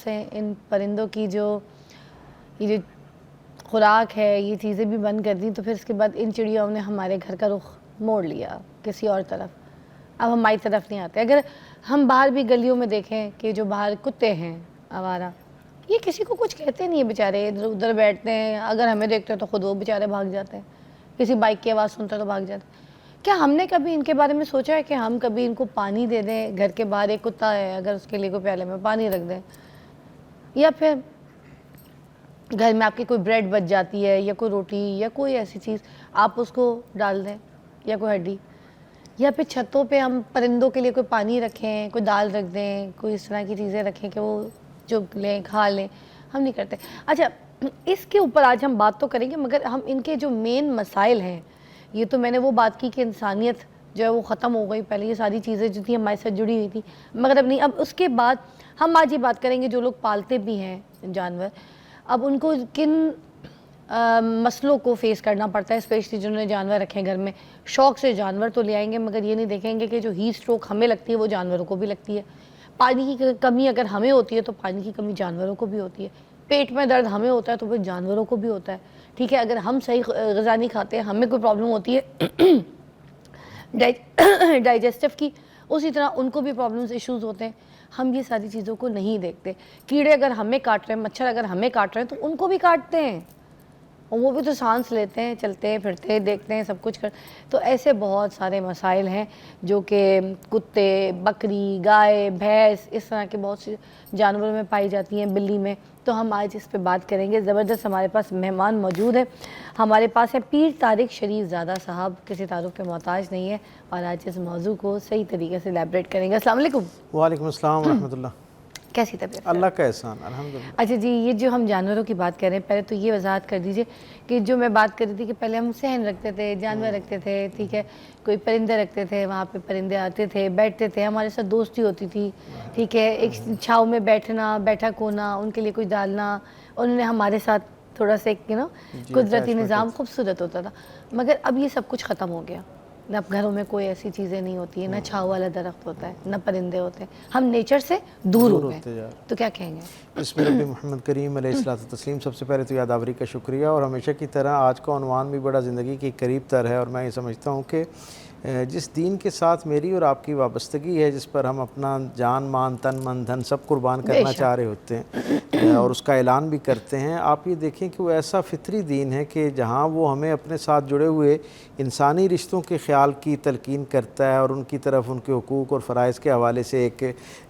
سے ان پرندوں کی یہ جو خوراک ہے یہ چیزیں بھی بند کر دیں تو پھر اس کے بعد ان چڑیوں نے ہمارے گھر کا رخ موڑ لیا کسی اور طرف. اب ہماری طرف نہیں آتے. اگر ہم باہر بھی گلیوں میں دیکھیں کہ جو باہر کتے ہیں آوارہ, یہ کسی کو کچھ کہتے نہیں ہیں بیچارے, ادھر ادھر بیٹھتے ہیں, اگر ہمیں دیکھتے ہیں تو خود وہ بیچارے بھاگ جاتے ہیں, کسی بائک کی آواز سنتے تو بھاگ جاتے ہیں. کیا ہم نے کبھی ان کے بارے میں سوچا ہے کہ ہم کبھی ان کو پانی دے دیں؟ گھر کے باہر ایک کتا ہے, اگر اس کے لیے کوئی پیالے میں پانی رکھ دیں, یا پھر گھر میں آپ کی کوئی بریڈ بچ جاتی ہے یا کوئی روٹی یا کوئی ایسی چیز آپ اس کو ڈال دیں, یا کوئی ہڈی, یا پھر چھتوں پہ ہم پرندوں کے لیے کوئی پانی رکھیں, کوئی دال رکھ دیں, کوئی اس طرح کی چیزیں رکھیں کہ وہ چگ لیں کھا لیں. ہم نہیں کرتے. اچھا, اس کے اوپر آج ہم بات تو کریں گے, مگر ہم ان کے جو مین مسائل ہیں, یہ تو میں نے وہ بات کی کہ انسانیت جو ہے وہ ختم ہو گئی, پہلے یہ ساری چیزیں جو تھیں ہمارے ساتھ جڑی ہوئی تھی, مگر اب نہیں. اب اس کے بعد ہم آج یہ بات کریں گے جو لوگ پالتے بھی ہیں جانور, اب ان کو کن مسئلوں کو فیس کرنا پڑتا ہے, اسپیشلی جنہوں نے جانور رکھے ہیں گھر میں. شوق سے جانور تو لے آئیں گے مگر یہ نہیں دیکھیں گے کہ جو ہیٹ اسٹروک ہمیں لگتی ہے وہ جانوروں کو بھی لگتی ہے. پانی کی کمی اگر ہمیں ہوتی ہے تو پانی کی کمی جانوروں کو بھی ہوتی ہے. پیٹ میں درد ہمیں ہوتا ہے تو پھر جانوروں کو بھی ہوتا ہے. ٹھیک ہے, اگر ہم صحیح غذا نہیں کھاتے ہمیں کوئی پرابلم ہوتی ہے ڈائجسٹو کی, اسی طرح ان کو بھی پرابلمز ایشوز ہوتے ہیں. ہم یہ ساری چیزوں کو نہیں دیکھتے. کیڑے اگر ہمیں کاٹ رہے ہیں, مچھر اگر ہمیں کاٹ رہے ہیں تو ان کو بھی کاٹتے ہیں, اور وہ بھی تو سانس لیتے ہیں, چلتے ہیں پھرتے ہیں, دیکھتے ہیں, سب کچھ تو ایسے بہت سارے مسائل ہیں جو کہ کتے, بکری, گائے, بھینس, اس طرح کے بہت سے جانوروں میں پائی جاتی ہیں, بلی میں. تو ہم آج اس پہ بات کریں گے. زبردست ہمارے پاس مہمان موجود ہیں. ہمارے پاس ہے پیر طارق شریف زادہ صاحب, کسی تعارف کے محتاج نہیں ہے, اور آج اس موضوع کو صحیح طریقے سے ایلیبریٹ کریں گے. السلام علیکم. وعلیکم السلام ورحمۃ اللہ. کیسی طبیعت؟ اللہ کا احسان, الحمدللہ. اچھا جی, یہ جو ہم جانوروں کی بات کر رہے ہیں, پہلے تو یہ وضاحت کر دیجئے کہ جو میں بات کر رہی تھی کہ پہلے ہم صحن رکھتے تھے, جانور رکھتے تھے, ٹھیک ہے, کوئی پرندے رکھتے تھے, وہاں پہ پرندے آتے تھے, بیٹھتے تھے, ہمارے ساتھ دوستی ہوتی تھی, ٹھیک ہے, ایک چھاؤں میں بیٹھنا, بیٹھا کونا, ان کے لیے کچھ ڈالنا, انہوں نے ہمارے ساتھ تھوڑا سا ایک قدرتی نظام خوبصورت ہوتا تھا. مگر اب یہ سب کچھ ختم ہو گیا. نہ گھروں میں کوئی ایسی چیزیں نہیں ہوتی ہیں, نہ چھاؤں والا درخت ہوتا ہے, نہ پرندے ہوتے ہیں, ہم نیچر سے دور ہو گئے. تو کیا کہیں گے؟ بسم اللہ محمد کریم علیہ الصلوۃ والتسلیم. سب سے پہلے تو یادآوری کا شکریہ, اور ہمیشہ کی طرح آج کا عنوان بھی بڑا زندگی کے قریب تر ہے, اور میں یہ سمجھتا ہوں کہ جس دین کے ساتھ میری اور آپ کی وابستگی ہے, جس پر ہم اپنا جان مان تن من دھن سب قربان کرنا چاہ رہے ہوتے ہیں اور اس کا اعلان بھی کرتے ہیں, آپ یہ دیکھیں کہ وہ ایسا فطری دین ہے کہ جہاں وہ ہمیں اپنے ساتھ جڑے ہوئے انسانی رشتوں کے خیال کی تلقین کرتا ہے, اور ان کی طرف ان کے حقوق اور فرائض کے حوالے سے ایک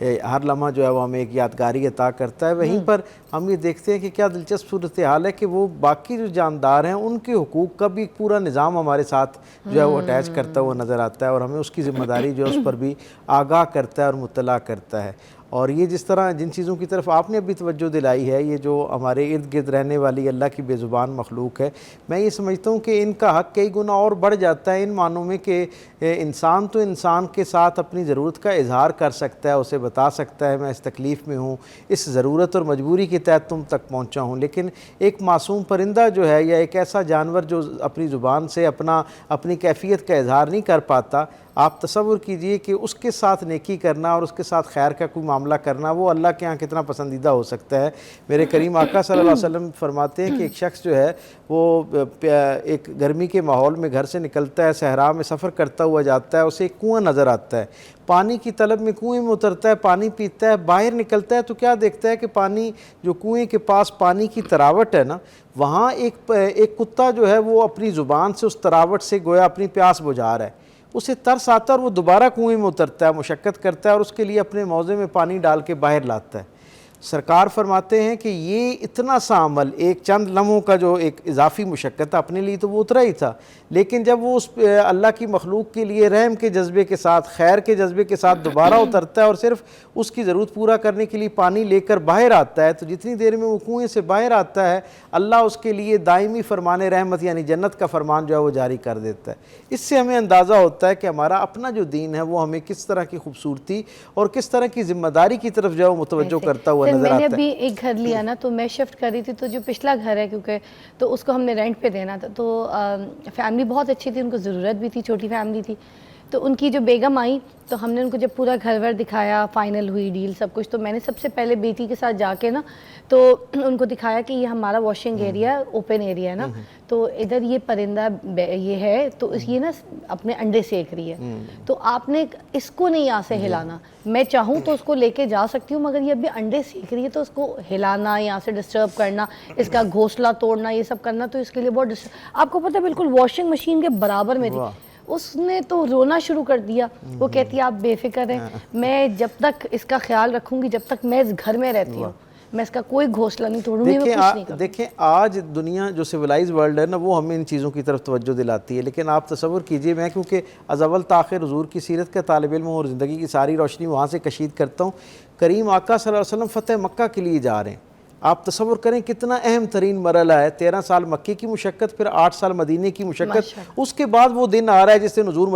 ہر لمحہ جو ہے وہ ہمیں ایک یادگاری عطا کرتا ہے. وہیں پر ہم یہ دیکھتے ہیں کہ کیا دلچسپ صورتحال ہے کہ وہ باقی جو جاندار ہیں ان کے حقوق کا بھی ایک پورا نظام ہمارے ساتھ جو ہے وہ اٹیچ کرتا ہوا نظر آتا ہے, اور ہمیں اس کی ذمہ داری جو ہے اس پر بھی آگاہ کرتا ہے اور مطلع کرتا ہے. اور یہ جس طرح جن چیزوں کی طرف آپ نے ابھی توجہ دلائی ہے, یہ جو ہمارے ارد گرد رہنے والی اللہ کی بے زبان مخلوق ہے, میں یہ سمجھتا ہوں کہ ان کا حق کئی گنا اور بڑھ جاتا ہے ان معنوں میں کہ انسان تو انسان کے ساتھ اپنی ضرورت کا اظہار کر سکتا ہے, اسے بتا سکتا ہے میں اس تکلیف میں ہوں, اس ضرورت اور مجبوری کے تحت تم تک پہنچا ہوں, لیکن ایک معصوم پرندہ جو ہے یا ایک ایسا جانور جو اپنی زبان سے اپنی کیفیت کا اظہار نہیں کر پاتا, آپ تصور کیجئے کہ اس کے ساتھ نیکی کرنا اور اس کے ساتھ خیر کا کوئی معاملہ کرنا وہ اللہ کے ہاں کتنا پسندیدہ ہو سکتا ہے. میرے کریم آقا صلی اللہ علیہ وسلم فرماتے ہیں کہ ایک شخص جو ہے وہ ایک گرمی کے ماحول میں گھر سے نکلتا ہے, صحرا میں سفر کرتا ہوا جاتا ہے, اسے ایک کنواں نظر آتا ہے, پانی کی طلب میں کنویں میں اترتا ہے, پانی پیتا ہے, باہر نکلتا ہے تو کیا دیکھتا ہے کہ پانی جو کنویں کے پاس پانی کی تراوٹ ہے نا, وہاں ایک کتا جو ہے وہ اپنی زبان سے اس تراوٹ سے گویا اپنی پیاس بجھا رہا ہے. اسے ترس آتا ہے اور وہ دوبارہ کنویں میں اترتا ہے, مشقت کرتا ہے اور اس کے لیے اپنے موزے میں پانی ڈال کے باہر لاتا ہے. سرکار فرماتے ہیں کہ یہ اتنا سا عمل ایک چند لمحوں کا جو ایک اضافی مشقت اپنے لیے تو وہ اترا ہی تھا, لیکن جب وہ اس اللہ کی مخلوق کے لیے رحم کے جذبے کے ساتھ, خیر کے جذبے کے ساتھ دوبارہ اترتا ہے اور صرف اس کی ضرورت پورا کرنے کے لیے پانی لے کر باہر آتا ہے, تو جتنی دیر میں وہ کنویں سے باہر آتا ہے اللہ اس کے لیے دائمی فرمان رحمت یعنی جنت کا فرمان جو ہے وہ جاری کر دیتا ہے. اس سے ہمیں اندازہ ہوتا ہے کہ ہمارا اپنا جو دین ہے وہ ہمیں کس طرح کی خوبصورتی اور کس طرح کی ذمہ داری کی طرف جو ہے وہ متوجہ کرتا ہوا نظر آتا ہے. میں نے ابھی ایک گھر لیا نا, تو میں شفٹ کر رہی تھی, تو جو پچھلا گھر ہے کیونکہ تو اس کو ہم نے رینٹ پہ دینا تھا, تو فیملی بہت اچھی تھی, ان کو ضرورت بھی تھی, چھوٹی فیملی تھی, تو ان کی جو بیگم آئی تو ہم نے ان کو جب پورا گھر ور دکھایا, فائنل ہوئی ڈیل سب کچھ, تو میں نے سب سے پہلے بیٹی کے ساتھ جا کے نا تو ان کو دکھایا کہ یہ ہمارا واشنگ ایریا اوپن ایریا ہے نا, تو ادھر یہ پرندہ یہ ہے تو یہ نا اپنے انڈے سیک رہی ہے, تو آپ نے اس کو نہیں یہاں سے ہلانا. میں چاہوں تو اس کو لے کے جا سکتی ہوں, مگر یہ ابھی انڈے سیکھ رہی ہے تو اس کو ہلانا, یہاں سے ڈسٹرب کرنا, اس کا گھونسلہ توڑنا, یہ سب کرنا, تو اس کے لیے بہت آپ کو پتہ ہے بالکل واشنگ مشین کے برابر میں تھی. اس نے تو رونا شروع کر دیا. وہ کہتی ہے آپ بے فکر ہیں, میں جب تک اس کا خیال رکھوں گی, جب تک میں اس گھر میں رہتی ہوں, میں اس کا کوئی گھونسلہ نہیں توڑوں گی, میں کچھ نہیں کروں. دیکھیں آج دنیا جو سویلائز ورلڈ ہے نا, وہ ہمیں ان چیزوں کی طرف توجہ دلاتی ہے, لیکن آپ تصور کیجئے, میں کیونکہ از اول تاخیر حضور کی سیرت کا طالب علم ہوں اور زندگی کی ساری روشنی وہاں سے کشید کرتا ہوں, کریم آقا صلی اللہ علیہ وسلم فتح مکہ کے لیے جا رہے ہیں. آپ تصور کریں کتنا اہم ترین مرحلہ ہے, 13 سال مکے کی مشقت, پھر 8 سال مدینے کی مشقت, اس کے بعد وہ دن آ رہا ہے جس دن حضور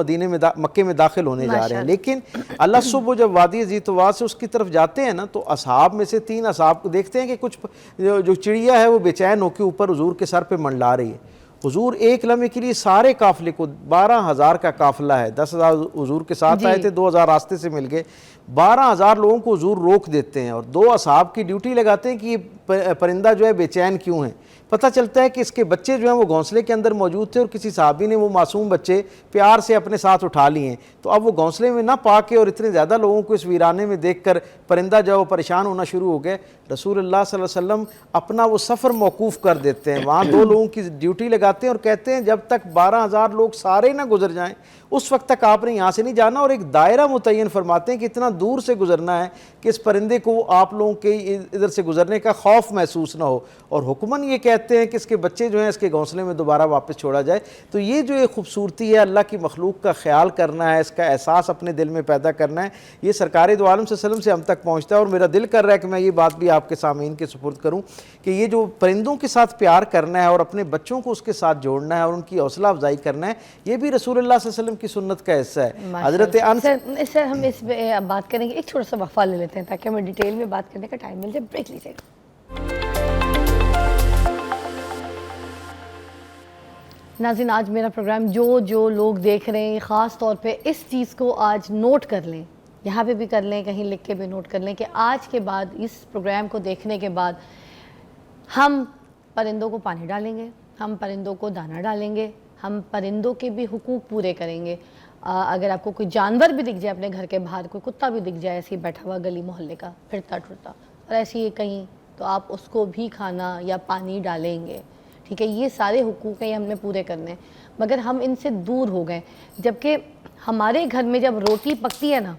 مکے میں داخل ہونے جا رہے ہیں. لیکن اللہ صبح جب وادی زیتوا سے اس کی طرف جاتے ہیں نا, تو اصحاب میں سے 3 اصحاب کو دیکھتے ہیں کہ کچھ جو چڑیا ہے وہ بے چین ہو کے اوپر حضور کے سر پہ منڈلا رہی ہے. حضور ایک لمحے کے لیے سارے قافلے کو, 12,000 کا قافلہ ہے, 10,000 حضور کے ساتھ آئے تھے, 2,000 راستے سے مل گئے, 12,000 لوگوں کو حضور روک دیتے ہیں اور 2 اصحاب کی ڈیوٹی لگاتے ہیں کہ یہ پرندہ جو ہے بے چین کیوں ہے. پتہ چلتا ہے کہ اس کے بچے جو ہیں وہ گھونسلے کے اندر موجود تھے اور کسی صحابی نے وہ معصوم بچے پیار سے اپنے ساتھ اٹھا لیے ہیں. تو اب وہ گھونسلے میں نہ پا کے اور اتنے زیادہ لوگوں کو اس ویرانے میں دیکھ کر پرندہ جو ہے وہ پریشان ہونا شروع ہو گئے. رسول اللہ صلی اللہ علیہ وسلم اپنا وہ سفر موقوف کر دیتے ہیں, وہاں 2 لوگوں کی ڈیوٹی لگاتے ہیں اور کہتے ہیں جب تک 12,000 لوگ سارے نہ گزر جائیں اس وقت تک آپ نے یہاں سے نہیں جانا, اور ایک دائرہ متعین فرماتے ہیں کہ اتنا دور سے گزرنا ہے کہ اس پرندے کو آپ لوگوں کے ادھر سے گزرنے کا خوف محسوس نہ ہو, اور حکماً یہ کہتے ہیں کہ اس کے بچے جو ہیں اس کے گھونسلے میں دوبارہ واپس چھوڑا جائے. تو یہ جو ایک خوبصورتی ہے, اللہ کی مخلوق کا خیال کرنا ہے, اس کا احساس اپنے دل میں پیدا کرنا ہے, یہ سرکار دو عالم صلی اللہ علیہ وسلم سے ہم تک پہنچتا ہے. اور میرا دل کر رہا ہے کہ میں یہ بات بھی آپ کے سامعین کے سپرد کروں کہ یہ جو پرندوں کے ساتھ پیار کرنا ہے اور اپنے بچوں کو اس کے ساتھ جوڑنا ہے اور ان کی حوصلہ افزائی کرنا ہے, یہ بھی رسول اللہ صلی اللہ علیہ وسلم کی سنت کا حصہ ہے. حضرت سر ہم اس پہ بات کریں گے, ایک چھوٹا سا وقفہ لے لیتے ہیں تاکہ ہمیں ڈیٹیل میں بات کرنے کا ٹائم مل جائے. بریک لیجیے گا. ناظرین, آج میرا پروگرام جو لوگ دیکھ رہے ہیں خاص طور پہ اس چیز کو آج نوٹ کر لیں, یہاں پہ بھی کر لیں, کہیں لکھ کے بھی نوٹ کر لیں کہ آج کے بعد اس پروگرام کو دیکھنے کے بعد ہم پرندوں کو پانی ڈالیں گے, ہم پرندوں کو دانہ ڈالیں گے, ہم پرندوں کے بھی حقوق پورے کریں گے. اگر آپ کو کوئی جانور بھی دکھ جائے اپنے گھر کے باہر, کوئی کتا بھی دکھ جائے ایسے ہی بیٹھا ہوا گلی محلے کا پھرتا ٹھرتا اور ایسے ہی کہیں, تو آپ اس کو بھی کھانا یا پانی ڈالیں گے. ٹھیک ہے, یہ سارے حقوق ہیں, یہ ہم نے پورے کرنے ہیں. مگر ہم ان سے دور ہو گئے, جبکہ ہمارے گھر میں جب روٹی پکتی ہے نا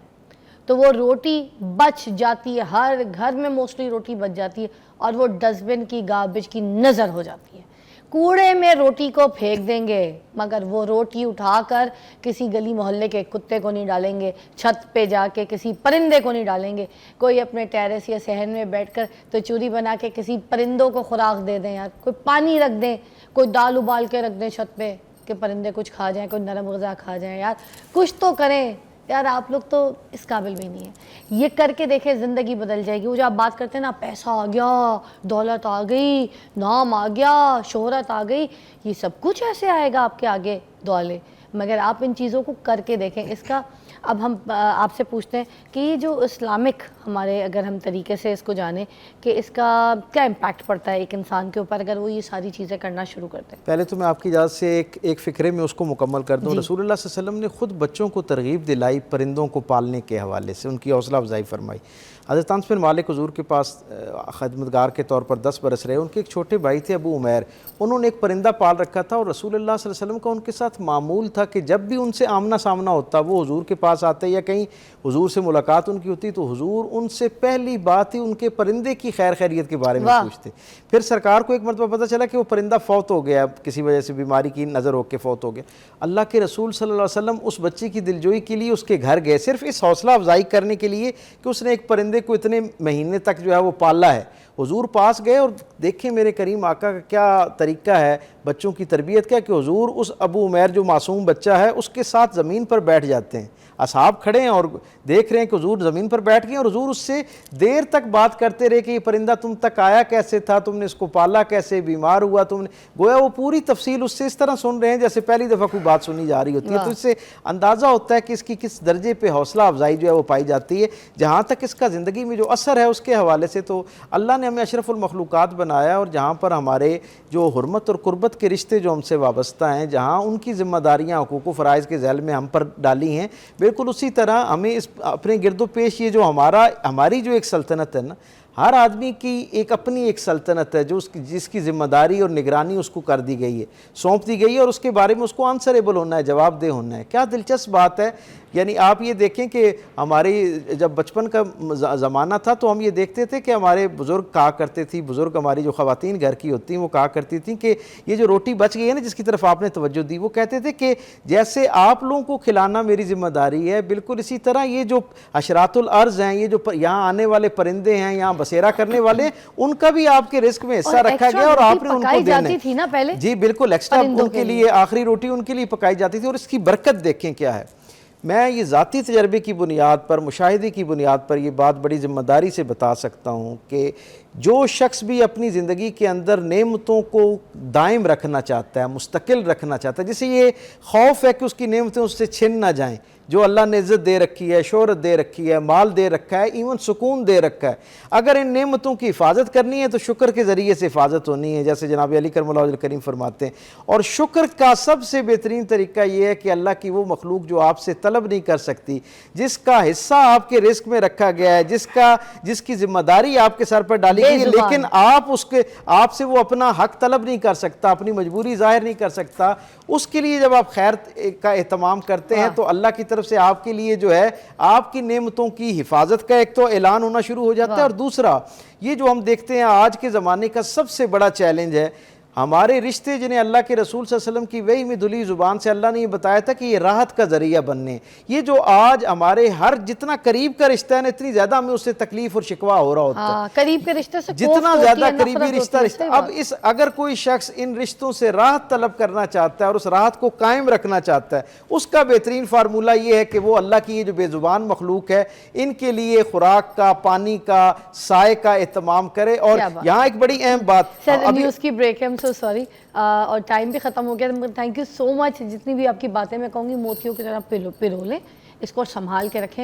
تو وہ روٹی بچ جاتی ہے, ہر گھر میں موسٹلی روٹی بچ جاتی ہے اور وہ ڈسٹ بن کی گاربیج کی نظر ہو جاتی ہے. کوڑے میں روٹی کو پھینک دیں گے مگر وہ روٹی اٹھا کر کسی گلی محلے کے کتے کو نہیں ڈالیں گے, چھت پہ جا کے کسی پرندے کو نہیں ڈالیں گے. کوئی اپنے ٹیرس یا صحن میں بیٹھ کر تو چوری بنا کے کسی پرندوں کو خوراک دے دیں یار, کوئی پانی رکھ دیں, کوئی دال ابال کے رکھ دیں چھت پہ کہ پرندے کچھ کھا جائیں, کوئی نرم غذا کھا جائیں. یار کچھ تو کریں یار, آپ لوگ تو اس قابل بھی نہیں ہیں. یہ کر کے دیکھیں زندگی بدل جائے گی. وہ جو آپ بات کرتے ہیں نا, پیسہ آ گیا, دولت آ گئی, نام آ گیا, شہرت آ گئی, یہ سب کچھ ایسے آئے گا آپ کے آگے دولے, مگر آپ ان چیزوں کو کر کے دیکھیں. اس کا اب ہم آپ سے پوچھتے ہیں کہ یہ جو اسلامک ہمارے اگر ہم طریقے سے اس کو جانیں کہ اس کا کیا امپیکٹ پڑتا ہے ایک انسان کے اوپر اگر وہ یہ ساری چیزیں کرنا شروع کرتے ہیں. پہلے تو میں آپ کی اجازت سے ایک فکرے میں اس کو مکمل کر دوں. رسول اللہ صلی اللہ علیہ وسلم نے خود بچوں کو ترغیب دلائی پرندوں کو پالنے کے حوالے سے, ان کی حوصلہ افزائی فرمائی. حضرت انس بن مالک حضور کے پاس خدمتگار کے طور پر 10 برس رہے. ان کے ایک چھوٹے بھائی تھے ابو عمیر, انہوں نے ایک پرندہ پال رکھا تھا اور رسول اللہ صلی اللہ علیہ وسلم کا ان کے ساتھ معمول تھا کہ جب بھی ان سے آمنا سامنا ہوتا, وہ حضور کے پاس آتے یا کہیں حضور سے ملاقات ان کی ہوتی, تو حضور ان سے پہلی بات ہی ان کے پرندے کی خیر خیریت کے بارے میں پوچھتے. پھر سرکار کو ایک مرتبہ پتہ چلا کہ وہ پرندہ فوت ہو گیا, کسی وجہ سے بیماری کی نظر ہو کے فوت ہو گیا. اللہ کے رسول صلی اللہ علیہ وسلم اس بچے کی دلجوئی کے لیے اس کے گھر گئے, صرف اس حوصلہ افزائی کرنے کے لیے کہ اس نے ایک پرندے کو اتنے مہینے تک جو ہے وہ پالا ہے. حضور پاس گئے اور دیکھیں میرے کریم آقا کا کیا طریقہ ہے بچوں کی تربیت کا کہ حضور اس ابو عمیر جو معصوم بچہ ہے اس کے ساتھ زمین پر بیٹھ جاتے ہیں، اصحاب کھڑے ہیں اور دیکھ رہے ہیں کہ حضور زمین پر بیٹھ گئے اور حضور اس سے دیر تک بات کرتے رہے کہ یہ پرندہ تم تک آیا کیسے تھا، تم نے اس کو پالا کیسے، بیمار ہوا تم نے، گویا وہ پوری تفصیل اس سے اس طرح سن رہے ہیں جیسے پہلی دفعہ کوئی بات سنی جا رہی ہوتی ہے۔ تو اس سے اندازہ ہوتا ہے کہ اس کی کس درجے پہ حوصلہ افزائی جو ہے وہ پائی جاتی ہے۔ جہاں تک اس کا زندگی میں جو اثر ہے اس کے حوالے سے تو اللہ نے ہمیں اشرف المخلوقات بنایا، اور جہاں پر ہمارے جو حرمت اور قربت کے رشتے جو ہم سے وابستہ ہیں، جہاں ان کی ذمہ داریاں حقوق و فرائض کے ذیل میں ہم پر ڈالی ہیں، بالکل اسی طرح ہمیں اس اپنے گرد و پیش یہ جو ہماری جو ایک سلطنت ہے نا، ہر آدمی کی ایک اپنی ایک سلطنت ہے جو جس کی ذمہ داری اور نگرانی اس کو کر دی گئی ہے، سونپ دی گئی ہے، اور اس کے بارے میں اس کو آنسریبل ہونا ہے، جواب دہ ہونا ہے۔ کیا دلچسپ بات ہے، یعنی آپ یہ دیکھیں کہ ہماری جب بچپن کا زمانہ تھا تو ہم یہ دیکھتے تھے کہ ہمارے بزرگ کہا کرتے تھی، بزرگ ہماری جو خواتین گھر کی ہوتی ہیں وہ کہا کرتی تھیں کہ یہ جو روٹی بچ گئی ہے نا جس کی طرف آپ نے توجہ دی، وہ کہتے تھے کہ جیسے آپ لوگوں کو کھلانا میری ذمہ داری ہے، بالکل اسی طرح یہ جو حشرات الارض ہیں، یہ جو یہاں آنے والے پرندے ہیں، یہاں بسیرا کرنے والے ہیں، ان کا بھی آپ کے رزق میں حصہ رکھا گیا اور آپ نے ان کو دینا ہے۔ جی بالکل، ایکسٹرا ان کے لیے آخری روٹی ان کے لیے پکائی جاتی تھی، اور اس کی برکت دیکھیں کیا ہے۔ میں یہ ذاتی تجربے کی بنیاد پر، مشاہدے کی بنیاد پر یہ بات بڑی ذمہ داری سے بتا سکتا ہوں کہ جو شخص بھی اپنی زندگی کے اندر نعمتوں کو دائم رکھنا چاہتا ہے، مستقل رکھنا چاہتا ہے، جسے یہ خوف ہے کہ اس کی نعمتیں اس سے چھن نہ جائیں، جو اللہ نے عزت دے رکھی ہے، شہرت دے رکھی ہے، مال دے رکھا ہے، ایون سکون دے رکھا ہے، اگر ان نعمتوں کی حفاظت کرنی ہے تو شکر کے ذریعے سے حفاظت ہونی ہے، جیسے جناب علی کرم اللہ وجہ الکریم فرماتے ہیں۔ اور شکر کا سب سے بہترین طریقہ یہ ہے کہ اللہ کی وہ مخلوق جو آپ سے طلب نہیں کر سکتی، جس کا حصہ آپ کے رزق میں رکھا گیا ہے، جس کی ذمہ داری آپ کے سر پر ڈالی گئی ہے، لیکن آپ سے وہ اپنا حق طلب نہیں کر سکتا، اپنی مجبوری ظاہر نہیں کر سکتا، اس کے لیے جب آپ خیر کا اہتمام کرتے ہیں تو اللہ کی طرف سے آپ کے لیے جو ہے آپ کی نعمتوں کی حفاظت کا ایک تو اعلان ہونا شروع ہو جاتا ہے، اور دوسرا یہ جو ہم دیکھتے ہیں آج کے زمانے کا سب سے بڑا چیلنج ہے، ہمارے رشتے جنہیں اللہ کے رسول صلی اللہ علیہ وسلم کی وحی میں دلی زبان سے اللہ نے یہ بتایا تھا کہ یہ راحت کا ذریعہ بننے، یہ جو آج ہمارے ہر جتنا قریب کا رشتہ ہے نا اتنی زیادہ ہمیں اس سے تکلیف اور شکوہ ہو رہا ہوتا ہے، قریب کے رشتے سے جتنا زیادہ قریبی رشتہ اب اگر کوئی شخص ان رشتوں سے راحت طلب کرنا چاہتا ہے اور اس راحت کو قائم رکھنا چاہتا ہے، اس کا بہترین فارمولہ یہ ہے کہ وہ اللہ کی یہ جو بے زبان مخلوق ہے ان کے لیے خوراک کا، پانی کا، سائے کا اہتمام کرے۔ اور یہاں ایک بڑی اہم بات، سر نیوز کی بریک ہے، سوری اور ٹائم بھی ختم ہو گیا، تھینک یو سو مچ، جتنی بھی آپ کی باتیں میں کہوں گی موتیوں کی طرح پرو لیں اس کو، سنبھال کے رکھیں۔